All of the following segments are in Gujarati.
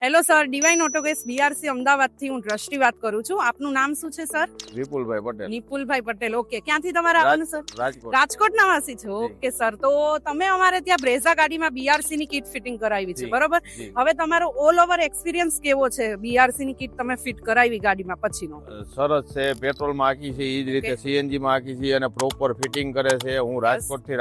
હેલો સર, ડિવાઇન ઓટોગેસ બીઆરસી અમદાવાદથી હું દ્રષ્ટિ વાત કરું છું. આપનું નામ શું છે સર? વિપુલભાઈ પટેલ, નિપુલભાઈ પટેલ. ઓકે, ક્યાંથી તમારે આવવાનું સર? રાજકોટ. રાજકોટના વાસી છો. ઓકે સર, તો તમે અમારે ત્યાં બ્રેઝા ગાડીમાં બીઆરસી ની કિટ ફિટિંગ કરાવી છે, જી, બરોબર? જી. હવે તમારો ઓલ ઓવર એક્સપિરિયન્સ કેવો છે? બીઆરસી ની કિટ તમે ફિટ કરાવી ગાડીમાં પછીનો? સરસ છે, પેટ્રોલમાં આખી છે, એ જ રીતે સીએનજી માં આખી છે અને પ્રોપર ફિટિંગ કરે છે. હું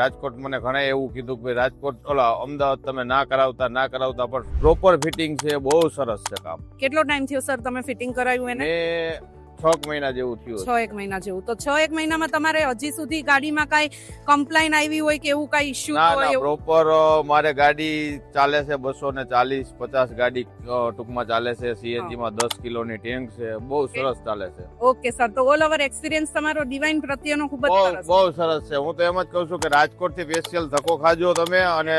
રાજકોટ મને ઘણા એવું કીધું કે રાજકોટ અમદાવાદ તમે ના કરાવતા પણ પ્રોપર ફિટિંગ છે, બહુ સરસ છે કામ. કેટલો ટાઈમ થયો સર તમે ફિટિંગ કરાવ્યું એને? મેં 6 મહિના જેવું થયું. 6-1 મહિના જેવું. તો 6-1 મહિનામાં તમારે હજી સુધી ગાડીમાં કઈ કમ્પ્લેન આવી હોય કે એવું કઈ ઇશ્યુ ના હોય? એવું પ્રોપર મારે ગાડી ચાલે છે 240-50 ગાડી ટૂંકમાં ચાલે છે. સીએનજી માં 10 કિલોની ટેન્ક છે, બહુ સરસ ચાલે છે. ઓકે સર, તો ઓલ ઓવર એક્સપિરિયન્સ તમારો ડિવાઇન પ્રત્યેનો ખૂબ જ સરસ. બહુ સરસ છે. હું તો એમ જ કહું છું કે રાજકોટ થી સ્પેશિયલ ધક્કો ખાજો તમે અને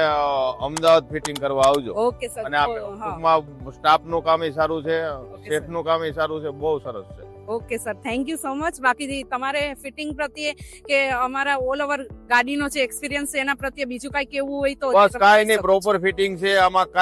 અમદાવાદ ફિટિંગ કરવા આવજો. Okay sir. અને ટૂંકમાં સ્ટાફ નું કામ સારું છે, શેઠ નું કામ સારું છે, બહુ સરસ છે. Okay sir, thank you so much. બાકી તમારે ફિટિંગ પ્રત્યે કે અમારા ઓલ ઓવર ગાડીનો જે એક્સપિરિયન્સ છે એના પ્રત્યે બીજું કઈ કેવું હોય તો? બસ કાઈ નહીં, પ્રોપર ફિટિંગ છે. આમાં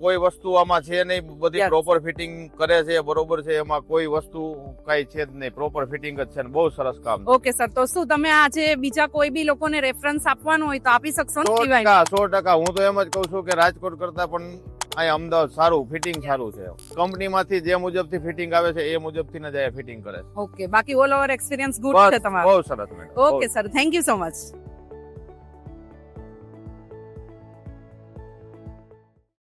કોઈ વસ્તુ આમાં છે નહીં, બધી પ્રોપર ફિટિંગ કરે છે, બરોબર છે. એમાં કોઈ વસ્તુ કઈ છે જ નહીં, પ્રોપર ફિટિંગ જ છે ને બહુ સરસ કામ. ઓકે સર, તો શું તમે આજે બીજા કોઈ બી લોકોને રેફરન્સ આપવાનો હોય તો આપી શકશો ને? 100%. હું તો એમ જ કહું છું કે રાજકોટ કરતા પણ અહીંયા અમદાવાદ સારું ફિટિંગ સારું છે. કંપનીમાંથી જે મુજબથી ફિટિંગ આવે છે એ મુજબથી જ ફિટિંગ કરે છે. ઓકે, બાકી ઓલ ઓવર એક્સપિરિયન્સ ગુડ છે તમારો? બહુ સરસ madam. Okay sir, thank you so much.